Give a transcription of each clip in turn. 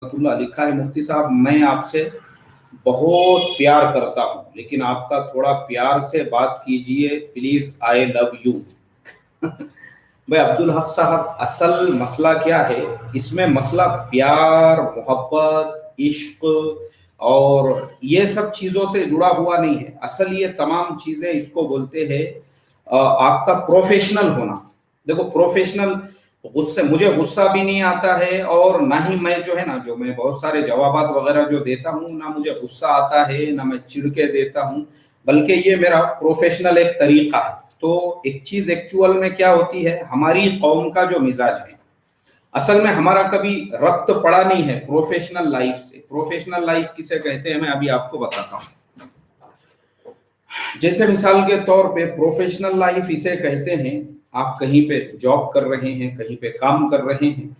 लिखा है, मुफ्ती साहब मैं आपसे बहुत प्यार करता हूँ, लेकिन आपका थोड़ा प्यार से बात कीजिए प्लीज, आई लव यू। भाई अब्दुल हक साहब, असल मसला क्या है इसमें? मसला प्यार, मोहब्बत, इश्क और ये सब चीजों से जुड़ा हुआ नहीं है। असल ये तमाम चीजें इसको बोलते हैं आपका प्रोफेशनल होना। देखो प्रोफेशनल, गुस्से, मुझे गुस्सा भी नहीं आता है और ना ही मैं जो है ना, जो मैं बहुत सारे जवाबात वगैरह जो देता हूँ, ना मुझे गुस्सा आता है ना मैं चिढ़ के देता हूँ, बल्कि ये मेरा प्रोफेशनल एक तरीका है। तो एक चीज एक्चुअल में क्या होती है, हमारी कौम का जो मिजाज है, असल में हमारा कभी रब्त पड़ा नहीं है प्रोफेशनल लाइफ से। प्रोफेशनल लाइफ किसे कहते हैं मैं अभी आपको बताता हूँ। जैसे मिसाल के तौर पे प्रोफेशनल लाइफ इसे कहते हैं, आप कहीं पे जॉब कर रहे हैं, कहीं पे काम कर रहे हैं,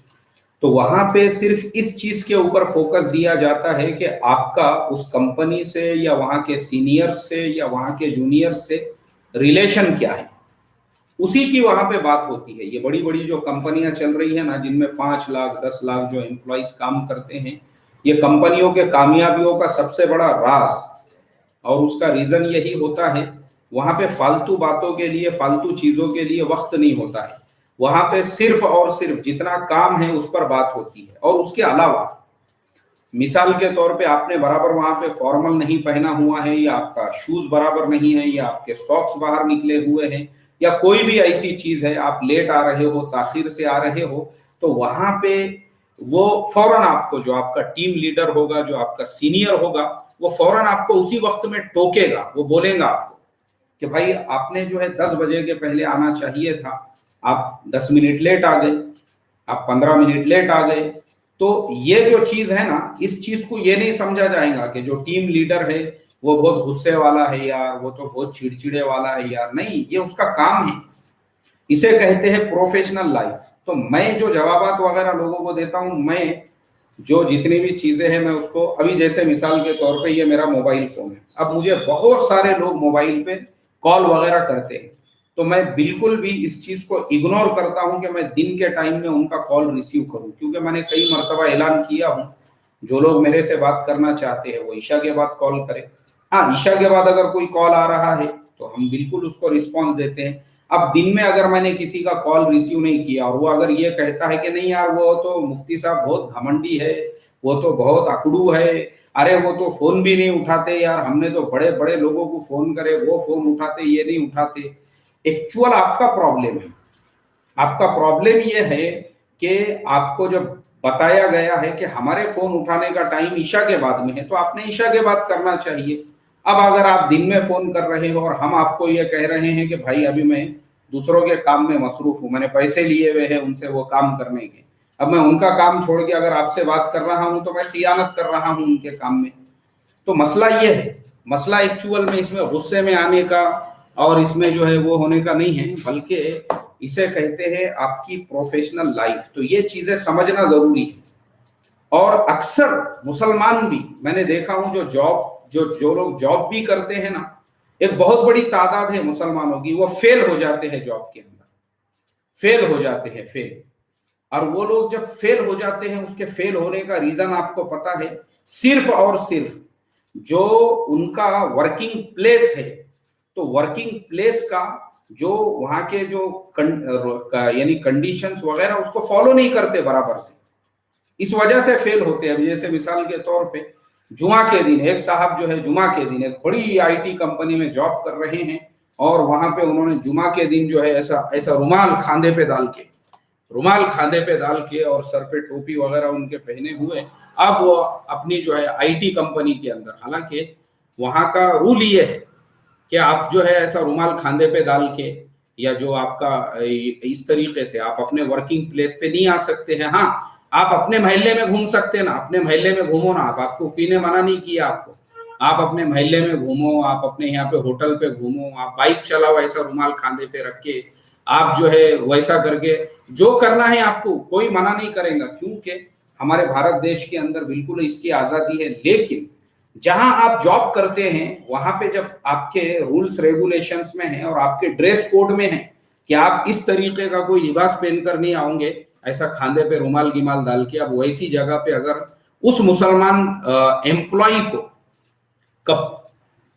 तो वहां पे सिर्फ इस चीज के ऊपर फोकस दिया जाता है कि आपका उस कंपनी से या वहां के सीनियर से या वहां के जूनियर से रिलेशन क्या है, उसी की वहां पे बात होती है। ये बड़ी बड़ी जो कंपनियां चल रही है ना, जिनमें 5 लाख 10 लाख जो एम्प्लॉइज काम करते हैं, ये कंपनियों के कामयाबियों का सबसे बड़ा राज और उसका रीजन यही होता है, वहां पे फालतू बातों के लिए, फालतू चीजों के लिए वक्त नहीं होता है। वहां पे सिर्फ और सिर्फ जितना काम है उस पर बात होती है। और उसके अलावा मिसाल के तौर पे आपने बराबर वहां पे फॉर्मल नहीं पहना हुआ है, या आपका शूज बराबर नहीं है, या आपके सॉक्स बाहर निकले हुए हैं, या कोई भी ऐसी चीज है, आप लेट आ रहे हो, ताखिर से आ रहे हो, तो वहां पे वो फौरन आपको, जो आपका टीम लीडर होगा, जो आपका सीनियर होगा, वो फौरन आपको उसी वक्त में टोकेगा। वो बोलेगा आपको कि भाई आपने जो है 10 बजे के पहले आना चाहिए था, आप 10 मिनट लेट आ गए, आप 15 मिनट लेट आ गए। तो ये जो चीज है ना, इस चीज को ये नहीं समझा जाएगा कि जो टीम लीडर है वो बहुत गुस्से वाला है यार, वो तो बहुत चिड़चिड़े वाला है यार। नहीं, ये उसका काम है। इसे कहते हैं प्रोफेशनल लाइफ। तो मैं जो जवाबात वगैरह लोगों को देता हूं, मैं जो जितनी भी चीजें हैं मैं उसको, अभी जैसे मिसाल के तौर पे ये मेरा मोबाइल फोन है, अब मुझे बहुत सारे लोग मोबाइल पे कॉल वगैरह करते हैं, तो मैं बिल्कुल भी इस चीज को इग्नोर करता हूं कि मैं दिन के टाइम में उनका कॉल रिसीव करूं, क्योंकि मैंने कई मरतबा ऐलान किया हूं, जो लोग मेरे से बात करना चाहते हैं वो ईशा के बाद कॉल करें। हाँ, ईशा के बाद अगर कोई कॉल आ रहा है तो हम बिल्कुल उसको रिस्पॉन्स देते हैं। अब दिन में अगर मैंने किसी का कॉल रिसीव नहीं किया और वो अगर ये कहता है कि नहीं यार वो तो मुफ्ती साहब बहुत घमंडी है, वो तो बहुत अकड़ू है, अरे वो तो फोन भी नहीं उठाते यार, हमने तो बड़े बड़े लोगों को फोन करे, वो फोन उठाते, ये नहीं उठाते। एक्चुअल आपका प्रॉब्लम है। आपका प्रॉब्लम ये है कि आपको जब बताया गया है कि हमारे फोन उठाने का टाइम ईशा के बाद में है, तो आपने ईशा के बाद करना चाहिए। अब अगर आप दिन में फोन कर रहे हो और हम आपको ये कह रहे हैं कि भाई अभी मैं दूसरों के काम में मसरूफ हूं, मैंने पैसे लिए हुए हैं उनसे वो काम करने के, अब मैं उनका काम छोड़ के अगर आपसे बात कर रहा हूं तो मैं खियानत कर रहा हूं उनके काम में। तो मसला ये है, मसला एक्चुअल में इसमें गुस्से में आने का और इसमें जो है वो होने का नहीं है, बल्कि इसे कहते हैं आपकी प्रोफेशनल लाइफ। तो ये चीजें समझना जरूरी है। और अक्सर मुसलमान भी मैंने देखा हूं, जो लोग जॉब भी करते हैं ना, एक बहुत बड़ी तादाद है मुसलमानों की, वो फेल हो जाते हैं जॉब के अंदर, फेल हो जाते हैं, फेल। और वो लोग जब फेल हो जाते हैं, उसके फेल होने का रीजन आपको पता है, सिर्फ और सिर्फ जो उनका वर्किंग प्लेस है, तो वर्किंग प्लेस का जो वहां के जो यानी कंडीशंस वगैरह उसको फॉलो नहीं करते बराबर से, इस वजह से फेल होते हैं। जैसे मिसाल के तौर पे जुमा के दिन एक साहब जो है, जुमा के दिन एक बड़ी आईटी कंपनी में जॉब कर रहे हैं, और वहां पे उन्होंने जुमा के दिन जो है ऐसा ऐसा रुमाल खांधे पे डाल के, रुमाल खांधे पे डाल के और सर पे टोपी वगैरह उनके पहने हुए, अब वो अपनी जो है आईटी कंपनी के अंदर, हालांकि वहां का रूल ये है कि आप जो है ऐसा रुमाल खांधे पे डाल के, या जो आपका इस तरीके से आप अपने वर्किंग प्लेस पे नहीं आ सकते हैं। हाँ, आप अपने मोहल्ले में घूम सकते हैं ना, अपने मोहल्ले में घूमो ना, आपको किसी मना नहीं किया आपको, आप अपने मोहल्ले में घूमो, आप अपने यहाँ पे होटल पे घूमो, आप बाइक चलाओ ऐसा रुमाल खांधे पे रख के, आप जो है वैसा करके, जो करना है आपको कोई मना नहीं करेगा, क्योंकि हमारे भारत देश के अंदर बिल्कुल इसकी आजादी है। लेकिन जहां आप जॉब करते हैं वहां पे जब आपके रूल्स रेगुलेशंस में है और आपके ड्रेस कोड में है कि आप इस तरीके का कोई लिबास पहनकर नहीं आओगे, ऐसा खांधे पे रुमाल गिमाल डाल के, अब वैसी जगह पे अगर उस मुसलमान एम्प्लॉय को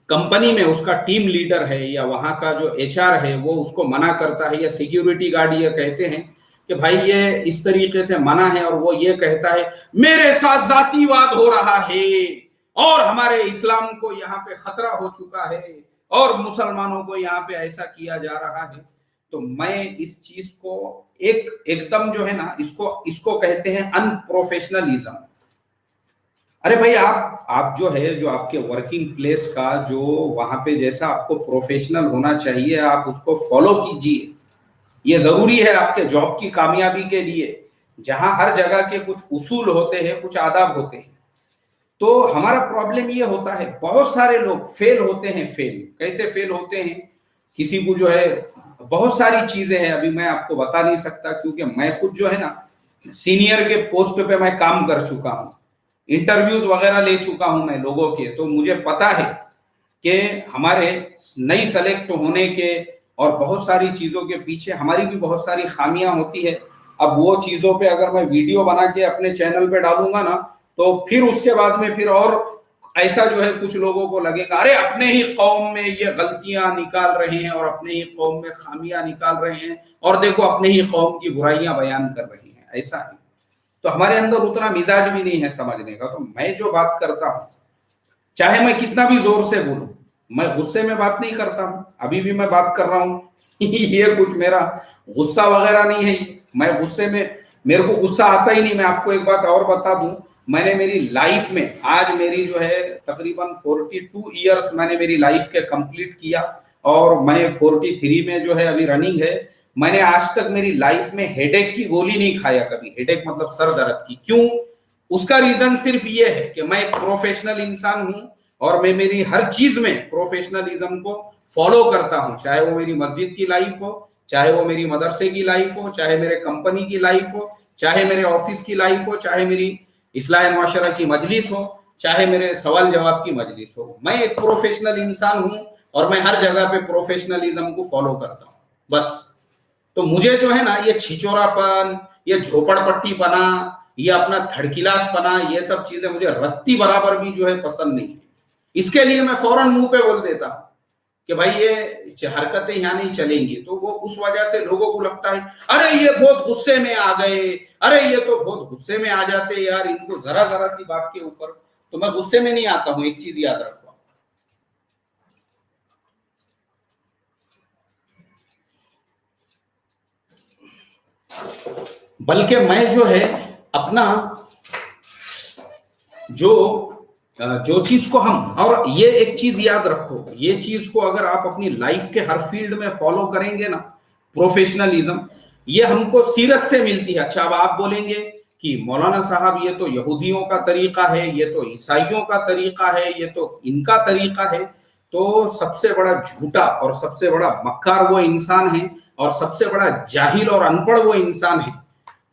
कंपनी में उसका टीम लीडर है या वहां का जो एचआर है वो उसको मना करता है, या सिक्योरिटी गार्ड ये कहते हैं कि भाई ये इस तरीके से मना है, और वो ये कहता है मेरे साथ जातिवाद हो रहा है और हमारे इस्लाम को यहाँ पे खतरा हो चुका है और मुसलमानों को यहाँ पे ऐसा किया जा रहा है, तो मैं इस चीज को एकदम जो है ना, इसको कहते हैं अनप्रोफेशनलिज्म। अरे भाई आप जो है, जो आपके वर्किंग प्लेस का जो वहां पे जैसा आपको प्रोफेशनल होना चाहिए आप उसको फॉलो कीजिए। ये जरूरी है आपके जॉब की कामयाबी के लिए, जहां हर जगह के कुछ उसूल होते हैं, कुछ आदाब होते हैं। तो हमारा प्रॉब्लम ये होता है, बहुत सारे लोग फेल होते हैं। कैसे फेल होते हैं? किसी को जो है बहुत सारी चीजें हैं, अभी मैं आपको बता नहीं सकता, क्योंकि मैं खुद जो है ना सीनियर के पोस्ट पे मैं काम कर चुका हूँ, इंटरव्यूज वगैरह ले चुका हूं मैं लोगों के, तो मुझे पता है कि हमारे नई सेलेक्ट होने के और बहुत सारी चीजों के पीछे हमारी भी बहुत सारी खामियां होती है। अब वो चीजों पे अगर मैं वीडियो बना के अपने चैनल पे डालूंगा ना, तो फिर उसके बाद में फिर और ऐसा जो है कुछ लोगों को लगेगा अरे अपने ही कौम में ये गलतियां निकाल रहे हैं और अपने ही कौम में खामियां निकाल रहे हैं, और देखो अपने ही कौम की बुराइयां बयान कर रहे हैं, ऐसा है। तो हमारे अंदर उतना मिजाज भी नहीं है समझने का। तो मैं जो बात करता हूं, चाहे मैं कितना भी जोर से बोलूं, मैं गुस्से में बात नहीं करता हूं। अभी भी मैं बात कर रहा हूं ये कुछ मेरा गुस्सा वगैरह नहीं है। मैं गुस्से में, मेरे को गुस्सा आता ही नहीं। मैं आपको एक बात और बता दूं, मैंने मेरी लाइफ में, आज मेरी जो है तकरीबन 42 ईयर्स मैंने मेरी लाइफ के कंप्लीट किया, और मैं 43 में जो है अभी रनिंग है। मैंने आज तक मेरी लाइफ में हेडेक की गोली नहीं खाया कभी। हेडेक मतलब सर दर्द की। क्यों? उसका रीजन सिर्फ ये है कि मैं एक प्रोफेशनल इंसान हूं और मैं मेरी हर चीज में प्रोफेशनलिज्म को फॉलो करता हूं, चाहे वो मेरी मस्जिद की लाइफ हो, चाहे वो मेरी मदरसे की लाइफ हो, चाहे मेरे कंपनी की लाइफ हो, चाहे मेरे ऑफिस की लाइफ हो, चाहे मेरी इस्लाह माशरा की मजलिस हो, चाहे मेरे सवाल जवाब की मजलिस हो। मैं एक प्रोफेशनल इंसान हूं और मैं हर जगह पे प्रोफेशनलिज्म को फॉलो करता हूं, बस। तो मुझे जो है ना ये छिचोरापन, ये झोपड़पट्टीपना, ये अपना थड़किलासपना, ये सब चीजें मुझे रत्ती बराबर भी जो है पसंद नहीं है। इसके लिए मैं फौरन मुंह पे बोल देता हूं कि भाई ये हरकतें यहाँ नहीं चलेंगी। तो वो उस वजह से लोगों को लगता है अरे ये बहुत गुस्से में आ गए, अरे ये तो बहुत गुस्से में आ जाते यार, इनको जरा जरा सी बात के ऊपर। तो मैं गुस्से में नहीं आता हूं, एक चीज याद रखो। बल्कि मैं जो है अपना जो चीज को हम, और ये एक चीज याद रखो, ये चीज को अगर आप अपनी लाइफ के हर फील्ड में फॉलो करेंगे ना, प्रोफेशनलिज्म, ये हमको सीरत से मिलती है। अच्छा, अब आप बोलेंगे कि मौलाना साहब ये तो यहूदियों का तरीका है, ये तो ईसाइयों का तरीका है, ये तो इनका तरीका है। तो सबसे बड़ा झूठा और सबसे बड़ा मक्कार वो इंसान है, और सबसे बड़ा जाहिल और अनपढ़ वो इंसान है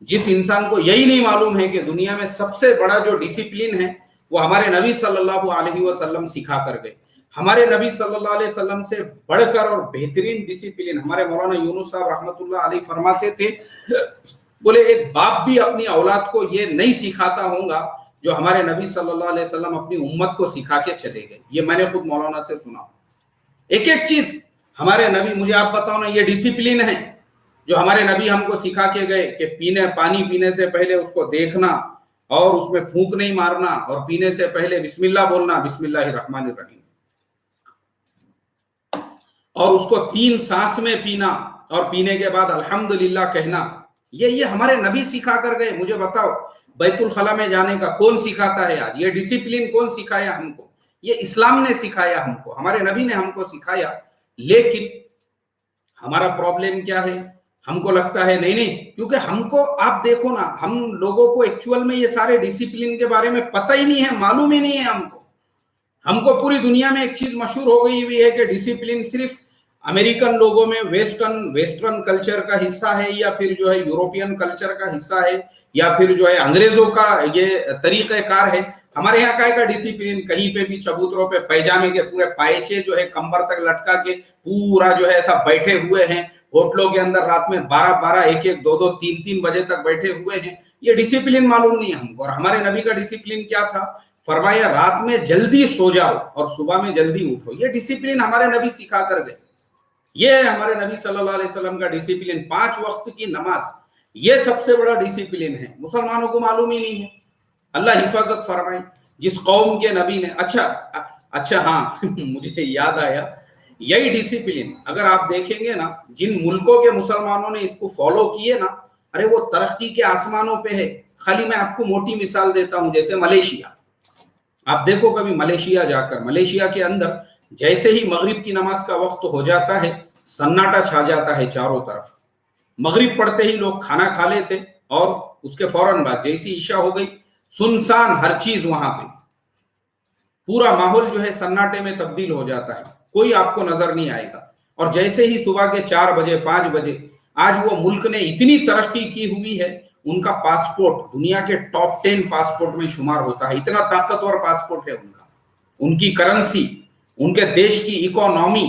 जिस इंसान को यही नहीं मालूम है कि दुनिया में सबसे बड़ा जो डिसिप्लिन है वो हमारे नबी सल्लल्लाहु अलैहि वसल्लम सिखा कर गए। हमारे नबी सल्लल्लाहु अलैहि वसल्लम से बढ़कर और बेहतरीन डिसिप्लिन हमारे मौलाना यूनुस साहब रहमतुल्लाह अलैहि फरमाते थे, बोले एक बाप भी अपनी औलाद को ये नहीं सिखाता होगा जो हमारे नबी सल्लल्लाहु अलैहि वसल्लम अपनी उम्मत को सिखा के चले गए। ये मैंने खुद मौलाना से सुना। एक एक चीज हमारे नबी, मुझे आप बताओ ना, ये डिसिप्लिन है जो हमारे नबी हमको सिखा के गए कि पानी पीने से पहले उसको देखना और उसमें फूंक नहीं मारना, और पीने से पहले बिस्मिल्लाह बोलना, बिस्मिल्लाहिर्रहमानिर्रहीम, और उसको 3 सांस में पीना, और पीने के बाद अल्हम्दुलिल्लाह कहना। ये हमारे नबी सिखा कर गए। मुझे बताओ बैतुल खला में जाने का कौन सिखाता है आज? ये डिसिप्लिन कौन सिखाया हमको? ये इस्लाम ने सिखाया हमको, हमारे नबी ने हमको सिखाया। लेकिन हमारा प्रॉब्लम क्या है? हमको लगता है नहीं, क्योंकि हमको, आप देखो ना, हम लोगों को एक्चुअल में ये सारे डिसिप्लिन के बारे में पता ही नहीं है, मालूम ही नहीं है हमको पूरी दुनिया में एक चीज मशहूर हो गई हुई है कि डिसिप्लिन सिर्फ अमेरिकन लोगों में वेस्टर्न कल्चर का हिस्सा है, या फिर जो है यूरोपियन कल्चर का हिस्सा है, या फिर जो है अंग्रेजों का ये तरीक़ेकार है। हमारे यहाँ का डिसिप्लिन, कहीं पे भी चबूतरों पे पैजामे के पूरे पायचे जो है कंबर तक लटका के पूरा जो है ऐसा बैठे हुए हैं। होटलों के अंदर रात में 12-12, 1-1, 2-2, 3-3 बजे तक बैठे हुए हैं। یہ ڈسپلن معلوم نہیں ہم کو. اور ہمارے نبی کا ڈسپلن کیا تھا؟ فرمایا رات میں جلدی سو جاؤ اور صبح میں جلدی اٹھو. یہ ڈسپلن ہمارے نبی سکھا کر گئے. یہ ہے ہمارے نبی صلی اللہ علیہ وسلم کا ڈسپلن. 5 وقت کی نماز یہ سب سے بڑا ڈسپلن ہے. مسلمانوں کو معلوم ہی نہیں ہے. اللہ حفاظت فرمائے. جس قوم کے نبی نے اچھا ہاں مجھے یاد آیا, یہی ڈسپلن اگر آپ دیکھیں گے نا, جن ملکوں کے مسلمانوں نے اس کو فالو کیے نا, ارے وہ ترقی کے آسمانوں پہ ہے. خالی میں آپ کو موٹی مثال دیتا ہوں, جیسے ملیشیا. آپ دیکھو کبھی ملیشیا جا کر, ملیشیا کے اندر جیسے ہی مغرب کی نماز کا وقت ہو جاتا ہے سناٹا چھا جاتا ہے چاروں طرف. مغرب پڑھتے ہی لوگ کھانا کھا لیتے اور اس کے فوراً بعد جیسی عشاء ہو گئی سنسان ہر چیز وہاں پہ. پورا ماحول جو ہے سناٹے میں تبدیل ہو جاتا ہے, کوئی آپ کو نظر نہیں آئے گا. اور جیسے ہی صبح کے 4 بجے 5 بجے, آج وہ ملک نے اتنی ترقی کی ہوئی ہے, ان کا پاسپورٹ دنیا کے ٹاپ 10 پاسپورٹ میں شمار ہوتا ہے. اتنا طاقتور پاسپورٹ ہے ان کا. ان کی کرنسی, ان کے دیش کی اکانومی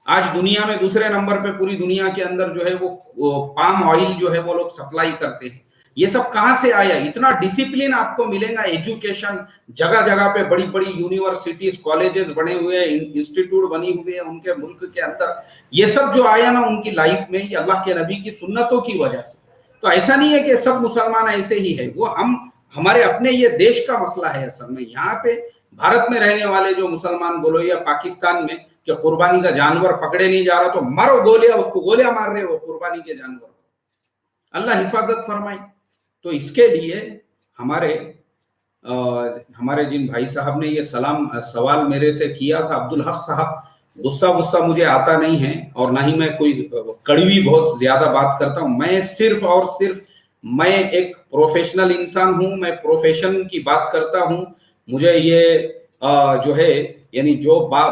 آج دنیا میں دوسرے نمبر پہ. پوری دنیا کے اندر جو ہے وہ پام آئل جو ہے وہ لوگ سپلائی کرتے ہیں. یہ سب کہاں سے آیا؟ اتنا ڈسپلن آپ کو ملے گا. ایجوکیشن جگہ جگہ پہ بڑی بڑی یونیورسٹیز کالجز بنے ہوئے ہیں, انسٹیٹیوٹ بنی ہوئے ہیں ان کے ملک کے اندر. یہ سب جو آیا نا ان کی لائف میں, یہ اللہ کے نبی کی سنتوں کی وجہ سے. تو ایسا نہیں ہے کہ سب مسلمان ایسے ہی ہے, وہ ہمارے اپنے یہ دیش کا مسئلہ ہے. اصل میں یہاں پہ بھارت میں رہنے والے جو مسلمان بولو یا پاکستان میں کہ قربانی کا جانور پکڑے نہیں جا رہا تو مارو گولیاں, اس کو گولیاں مار رہے ہو قربانی کے جانور. اللہ حفاظت فرمائے. تو اس کے لیے ہمارے جن بھائی صاحب نے یہ سوال میرے سے کیا تھا, عبدالحق صاحب, غصہ مجھے آتا نہیں ہے اور نہ ہی میں کوئی کڑوی بہت زیادہ بات کرتا ہوں. میں صرف اور صرف میں ایک پروفیشنل انسان ہوں. میں پروفیشن کی بات کرتا ہوں. مجھے یہ جو ہے یعنی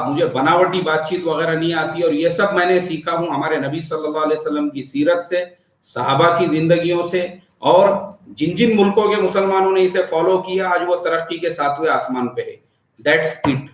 مجھے بناوٹی بات چیت وغیرہ نہیں آتی. اور یہ سب میں نے سیکھا ہوں ہمارے نبی صلی اللہ علیہ وسلم کی سیرت سے, صحابہ کی زندگیوں سے, اور جن ملکوں کے مسلمانوں نے اسے فالو کیا آج وہ ترقی کے 7ویں آسمان پہ ہے. That's it.